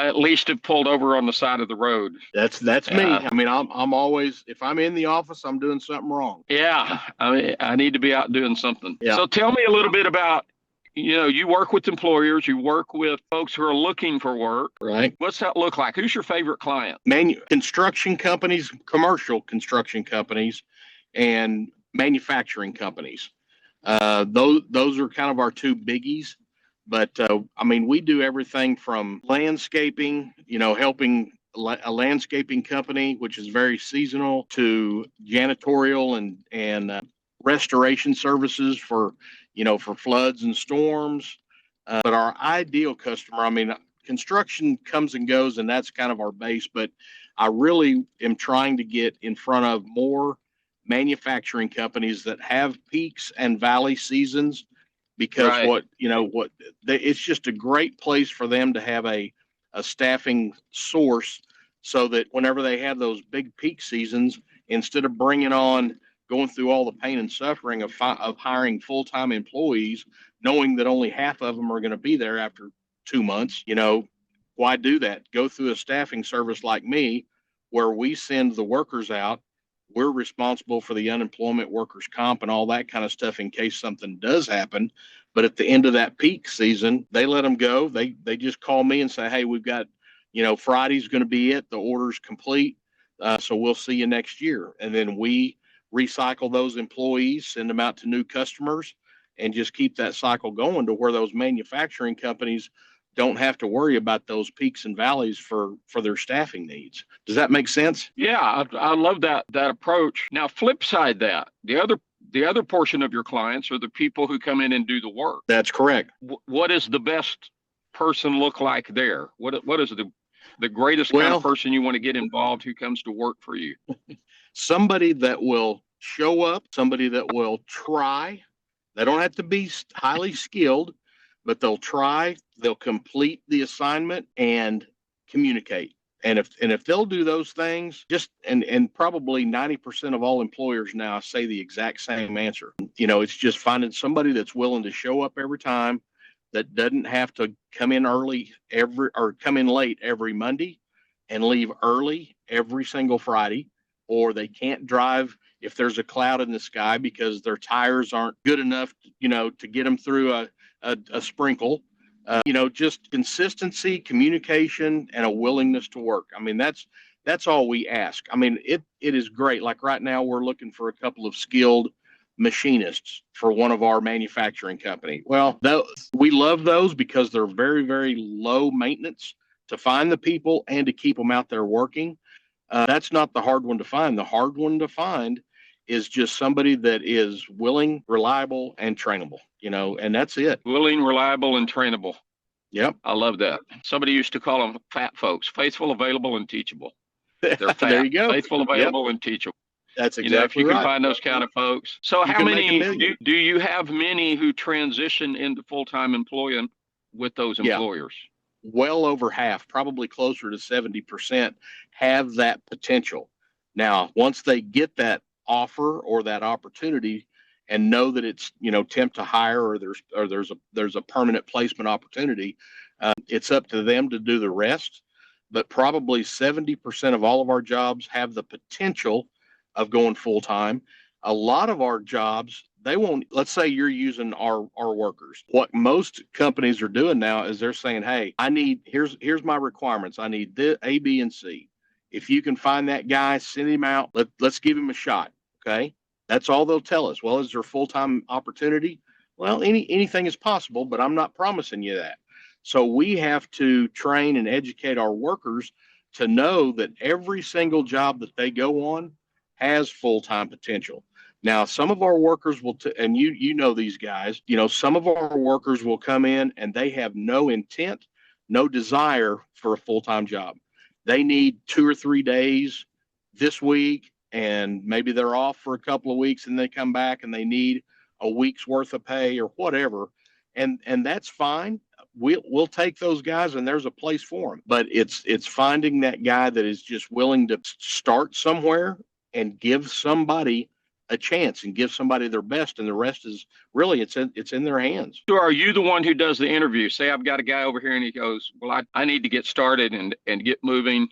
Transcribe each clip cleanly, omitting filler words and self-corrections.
at least have pulled over on the side of the road. That's me. I mean, I'm always, if I'm in the office, I'm doing something wrong. Yeah, I mean, I need to be out doing something. Yeah. So tell me a little bit about, you work with employers, you work with folks who are looking for work. Right. What's that look like? Who's your favorite client? Construction companies, commercial construction companies, and manufacturing companies. Those are kind of our two biggies. But I mean, we do everything from landscaping, helping a landscaping company, which is very seasonal, to janitorial and restoration services for floods and storms. But our ideal customer, I mean, construction comes and goes, and that's kind of our base. But I really am trying to get in front of more manufacturing companies that have peaks and valley seasons, because Right. it's just a great place for them to have a staffing source, so that whenever they have those big peak seasons, instead of going through all the pain and suffering of hiring full-time employees, knowing that only half of them are going to be there after 2 months, why do that? Go through a staffing service like me, where we send the workers out. We're responsible for the unemployment, workers' comp, and all that kind of stuff in case something does happen. But at the end of that peak season, they let them go. They just call me and say, hey, we've got, Friday's going to be it. The order's complete. So we'll see you next year. And then we recycle those employees, send them out to new customers, and just keep that cycle going to where those manufacturing companies don't have to worry about those peaks and valleys for their staffing needs. Does that make sense? Yeah, I love that approach. Now, flip side that, the other portion of your clients are the people who come in and do the work. That's correct. What does the best person look like there? What is the greatest kind of person you want to get involved who comes to work for you? Somebody that will show up, somebody that will try. They don't have to be highly skilled, but they'll try, they'll complete the assignment and communicate. And if they'll do those things, and probably 90% of all employers now say the exact same answer. It's just finding somebody that's willing to show up every time, that doesn't have to come in come in late every Monday and leave early every single Friday, or they can't drive if there's a cloud in the sky because their tires aren't good enough, to get them through a sprinkle. Just consistency, communication, and a willingness to work. I mean, that's all we ask. I mean, it is great. Like right now, we're looking for a couple of skilled machinists for one of our manufacturing company. Well, we love those because they're very, very low maintenance to find the people and to keep them out there working. That's not the hard one to find. The hard one to find is just somebody that is willing, reliable, and trainable, and that's it. Willing, reliable, and trainable. Yep. I love that. Somebody used to call them fat folks, faithful, available, and teachable. They're fat, there you go. Faithful, available, and teachable. That's exactly right. If you can find those kind of folks. So how many, do you have many who transition into full-time employment with those employers? Well over half, probably closer to 70%, have that potential. Now, once they get that offer or that opportunity and know that it's temp to hire, or there's a permanent placement opportunity, it's up to them to do the rest. But probably 70% of all of our jobs have the potential of going full time. A lot of our jobs, they won't. Let's say you're using our workers. What most companies are doing now is they're saying, hey, here's my requirements. I need this, A, B, and C. If you can find that guy, send him out. Let's give him a shot. Okay. That's all they'll tell us. Well, is there full-time opportunity? Well, anything is possible, but I'm not promising you that. So we have to train and educate our workers to know that every single job that they go on has full-time potential. Now, some of our workers will, and you know these guys, some of our workers will come in and they have no intent, no desire for a full-time job. They need 2 or 3 days this week, and maybe they're off for a couple of weeks and they come back and they need a week's worth of pay or whatever. And that's fine. We'll take those guys, and there's a place for them. But it's finding that guy that is just willing to start somewhere and give somebody a chance and give somebody their best, and the rest is really it's in their hands. So are you the one who does the interview? Say I've got a guy over here and he goes, well, I need to get started and get moving.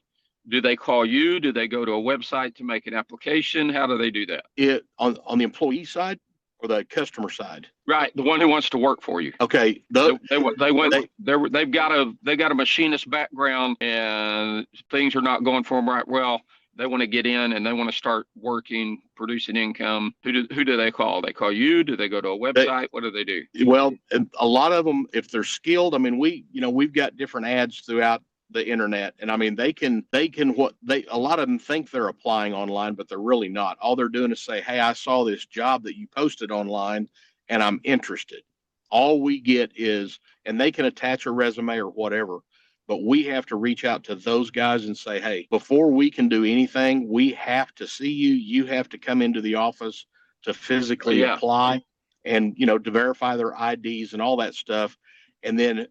Do they call you? Do they go to a website to make an application? How do they do that? It on the employee side or the customer side? Right, the one who wants to work for you. Okay, they've got a machinist background and things are not going for them right well. They want to get in and they want to start working, producing income. Who do they call? They call you? Do they go to a website? What do they do? Well, a lot of them, if they're skilled, I mean, we've got different ads throughout the internet, and I mean, a lot of them think they're applying online, but they're really not. All they're doing is say, hey, I saw this job that you posted online and I'm interested. All we get is, and they can attach a resume or whatever, but we have to reach out to those guys and say, hey, before we can do anything, we have to see you. You have to come into the office to physically apply and, to verify their IDs and all that stuff. And then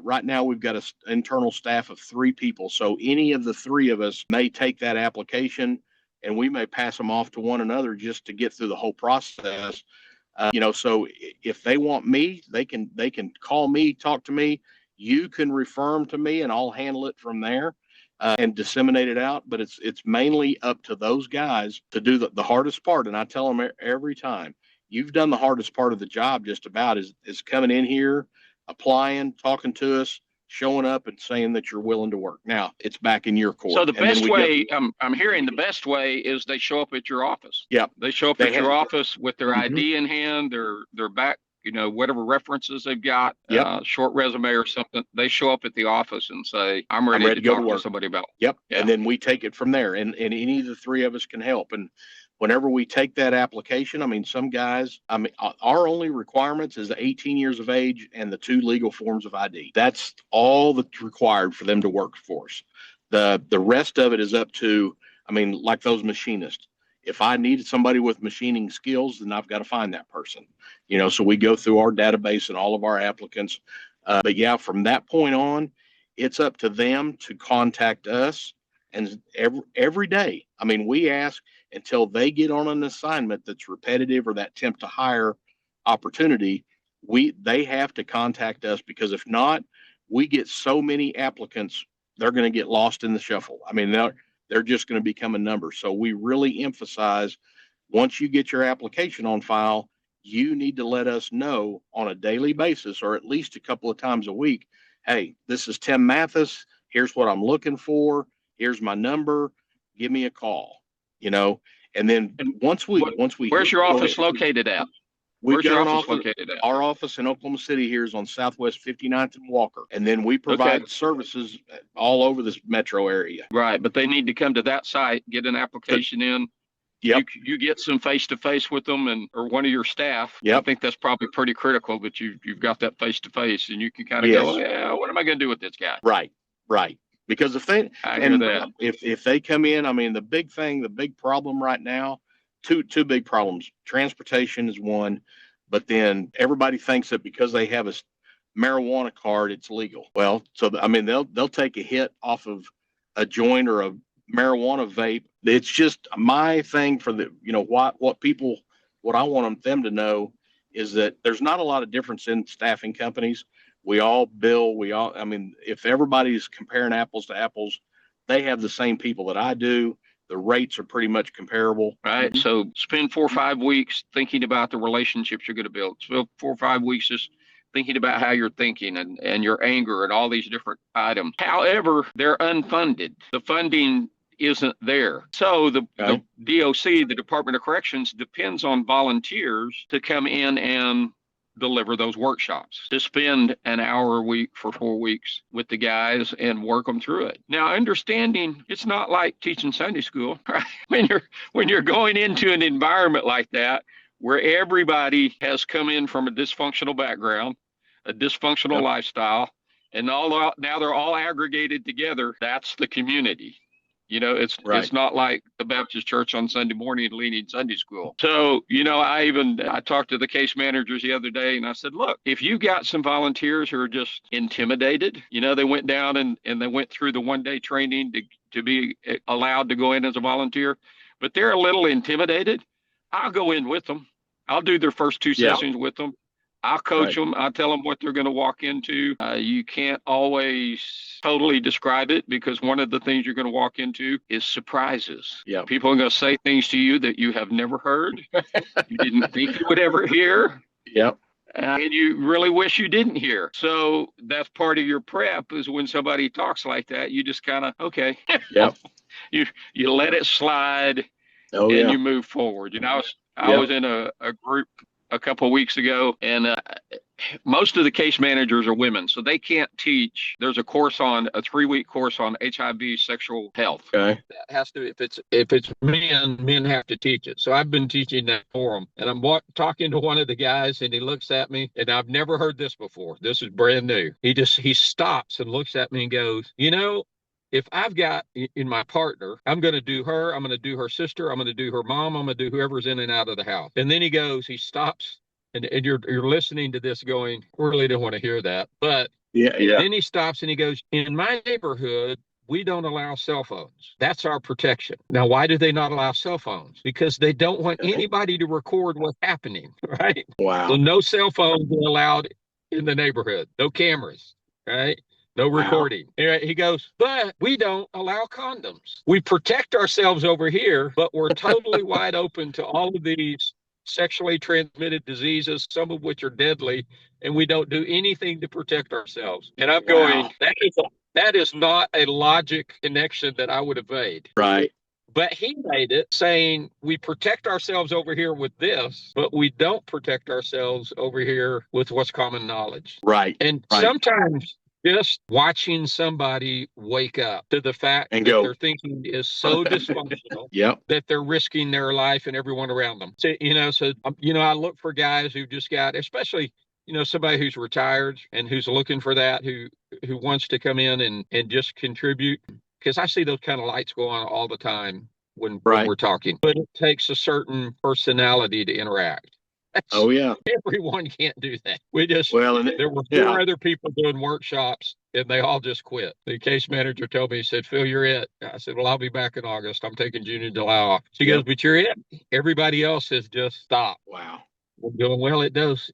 right now we've got an internal staff of 3 people. So any of the 3 of us may take that application and we may pass them off to one another just to get through the whole process. So if they want me, they can call me, talk to me. You can refer them to me and I'll handle it from there and disseminate it out. But it's mainly up to those guys to do the hardest part. And I tell them every time, you've done the hardest part of the job just about is coming in here, applying, talking to us, showing up and saying that you're willing to work. Now it's back in your court. So the best way, I'm hearing the best way is they show up at your office. Yeah. They show up at your office with their ID in hand, their back, whatever references they've got, short resume or something. They show up at the office and say, I'm ready to talk to somebody about. Yep. Yeah. And then we take it from there, and any of the 3 of us can help. And whenever we take that application, I mean, some guys, our only requirements is 18 years of age and the 2 legal forms of ID. That's all that's required for them to work for us. The rest of it is up to, like those machinists. If I needed somebody with machining skills, then I've got to find that person. So we go through our database and all of our applicants. But yeah, from that point on, it's up to them to contact us. And every day, we ask until they get on an assignment that's repetitive or that temp to hire opportunity, they have to contact us, because if not, we get so many applicants, they're going to get lost in the shuffle. They're just going to become a number. So we really emphasize, once you get your application on file, you need to let us know on a daily basis, or at least a couple of times a week. Hey, this is Tim Mathis. Here's what I'm looking for. Here's my number. Give me a call. And then once we where's your office located at? Where's your office located at? Our office in Oklahoma City here is on Southwest 59th and Walker. And then we provide services all over this metro area. Right. But they need to come to that site, get an application in. Yep. You get some face-to-face with them or one of your staff. Yep. I think that's probably pretty critical that you've got that face-to-face and you can kind of go, yeah, what am I going to do with this guy? Right. Because if they come in, the big problem right now, two big problems. Transportation is one, but then everybody thinks that because they have a marijuana card, it's legal. Well, so they'll take a hit off of a joint or a marijuana vape. It's just my thing for what I want them to know is that there's not a lot of difference in staffing companies. We all bill, if everybody's comparing apples to apples, they have the same people that I do. The rates are pretty much comparable. Right. So spend 4 or 5 weeks thinking about the relationships you're going to build. So 4 or 5 weeks just thinking about how you're thinking and your anger and all these different items. However, they're unfunded. The funding isn't there. So the DOC, the Department of Corrections, depends on volunteers to come in and deliver those workshops, to spend an hour a week for 4 weeks with the guys and work them through it. Now, understanding it's not like teaching Sunday school, right? When you're going into an environment like that, where everybody has come in from a dysfunctional background, a dysfunctional lifestyle, and now they're all aggregated together. That's the community. It's not like the Baptist church on Sunday morning leading Sunday school. So, I talked to the case managers the other day and I said, look, if you got some volunteers who are just intimidated, they went down and they went through the 1-day training to be allowed to go in as a volunteer, but they're a little intimidated. I'll go in with them. I'll do their first two Yeah. sessions with them. I'll coach Right. them. I'll tell them what they're going to walk into. You can't always totally describe it because one of the things you're going to walk into is surprises. Yeah. People are going to say things to you that you have never heard, you didn't think you would ever hear, Yep. and you really wish you didn't hear. So that's part of your prep is when somebody talks like that, you just kind of, okay, Yep. you you let it slide Oh and yeah. you move forward. I Yep. was in a group a couple of weeks ago, and most of the case managers are women, so they can't teach. There's a 3-week course on HIV sexual health. Okay. That has to, if it's men, men have to teach it. So I've been teaching that for them, and I'm talking to one of the guys, and he looks at me, and I've never heard this before. This is brand new. He stops and looks at me and goes, if I've got in my partner, I'm going to do her, I'm going to do her sister, I'm going to do her mom, I'm going to do whoever's in and out of the house. And then he stops, and you're listening to this going, I really don't want to hear that. But Yeah. Yeah. then he stops and he goes, in my neighborhood, we don't allow cell phones. That's our protection. Now, why do they not allow cell phones? Because they don't want Okay. anybody to record what's happening, right? So Wow. no cell phones are allowed in the neighborhood, no cameras, right? No Wow. recording. He goes, but we don't allow condoms. We protect ourselves over here, but we're totally wide open to all of these sexually transmitted diseases, some of which are deadly, and we don't do anything to protect ourselves. And I'm Wow. going, that is not a logic connection that I would have made. Right. But he made it saying we protect ourselves over here with this, but we don't protect ourselves over here with what's common knowledge. Right. And Right. sometimes just watching somebody wake up to the fact And that go. their thinking is so dysfunctional Yep. that they're risking their life and everyone around them. I look for guys who just got, especially, somebody who's retired and who's looking for that, who wants to come in and just contribute. Because I see those kind of lights go on all the time when Right. we're talking. But it takes a certain personality to interact. That's Oh yeah. everyone can't do that. Well, and There were yeah. 4 other people doing workshops and they all just quit. The case manager told me, he said, Phil, you're it. I said, well, I'll be back in August. I'm taking June and July off. She goes, Yep. but you're it. Everybody else has just stopped. Wow. We're going, well, it does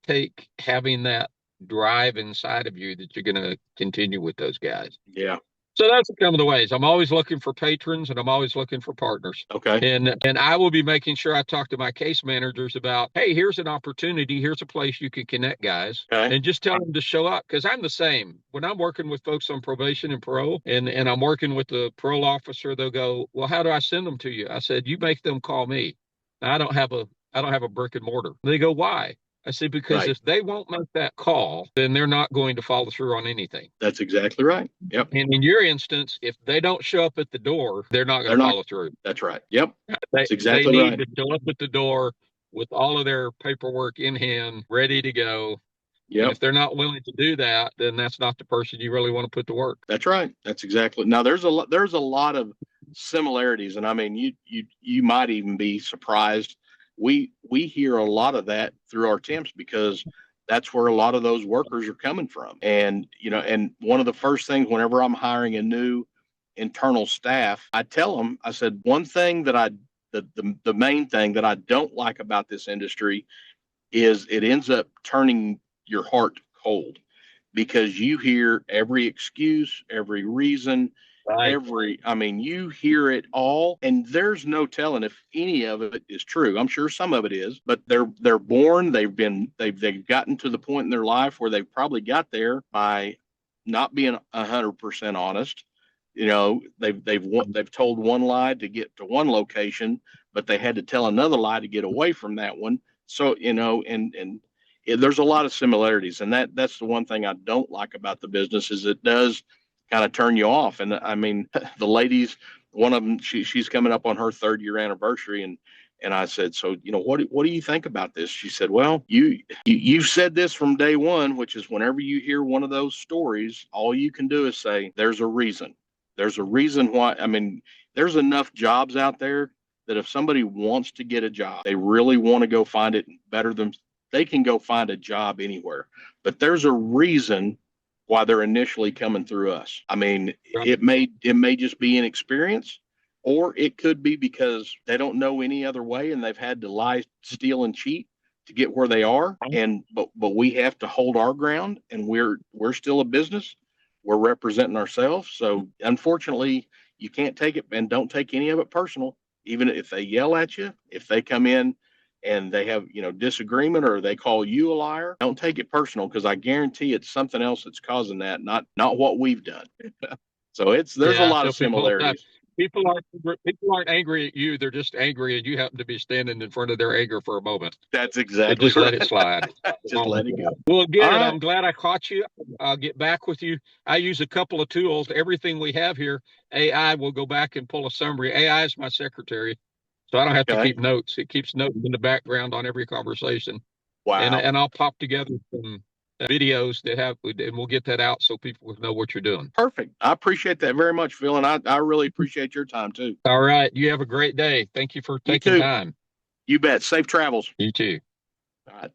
take having that drive inside of you that you're going to continue with those guys. Yeah. So that's some of the ways. I'm always looking for patrons and I'm always looking for partners. Okay. And I will be making sure I talk to my case managers about, hey, here's an opportunity. Here's a place you can connect guys. Okay. And just tell them to show up. Because I'm the same. When I'm working with folks on probation and parole, and I'm working with the parole officer, they'll go, well, how do I send them to you? I said, you make them call me. Now, I don't have a brick and mortar. They go, why? I said, because Right. if they won't make that call, then they're not going to follow through on anything. That's exactly right. Yep. And in your instance, if they don't show up at the door, they're not going They're to not. follow through. That's right. Yep. They That's they exactly need right. to show up at the door with all of their paperwork in hand, ready to go. And Yep. if they're not willing to do that, then that's not the person you really want to put to work. That's right. That's exactly. Now there's a lot of similarities, and I mean you might even be surprised. We hear a lot of that through our temps because that's where a lot of those workers are coming from. And and one of the first things whenever I'm hiring a new internal staff, I tell them, I said, one thing that the main thing that I don't like about this industry is it ends up turning your heart cold because you hear every excuse, every reason, Right. I mean, you hear it all, and there's no telling if any of it is true. I'm sure some of it is, but they're born, they've gotten to the point in their life where they've probably got there by not being 100% honest. They've told one lie to get to one location, but they had to tell another lie to get away from that one. So, there's a lot of similarities, and that's the one thing I don't like about the business is it does kind of turn you off. And I mean, the ladies, one of them, she's coming up on her 3rd-year anniversary, and I said, so what do you think about this? She said, well, you've said this from day one, which is whenever you hear one of those stories, all you can do is say, there's a reason. There's a reason why. I mean, there's enough jobs out there that if somebody wants to get a job, they really want to go find it better than they can go find a job anywhere. But there's a reason why they're initially coming through us. I mean, Right. it may just be inexperience. or it could be because they don't know any other way and they've had to lie, steal, and cheat to get where they are. And but we have to hold our ground, and we're still a business. We're representing ourselves. So unfortunately, you can't take it, and don't take any of it personal. Even if they yell at you, if they come in and they have, disagreement, or they call you a liar, don't take it personal, because I guarantee it's something else that's causing that, not what we've done. So there's a Yeah, I lot tell of people all the time. similarities. People aren't angry at you. They're just angry, and you happen to be standing in front of their anger for a moment. That's So exactly just let it right. slide. Just let it go. Well, All again, right. I'm glad I caught you. I'll get back with you. I use a couple of tools. Everything we have here, AI will go back and pull a summary. AI is my secretary, so I don't have to Okay. keep notes. It keeps notes in the background on every conversation, and Wow. and I'll pop together some videos that have, and we'll get that out so people will know what you're doing. Perfect. I appreciate that very much, Phil. And I really appreciate your time too. All right. You have a great day. Thank you for You taking too. time. You bet. Safe travels. You too. All right.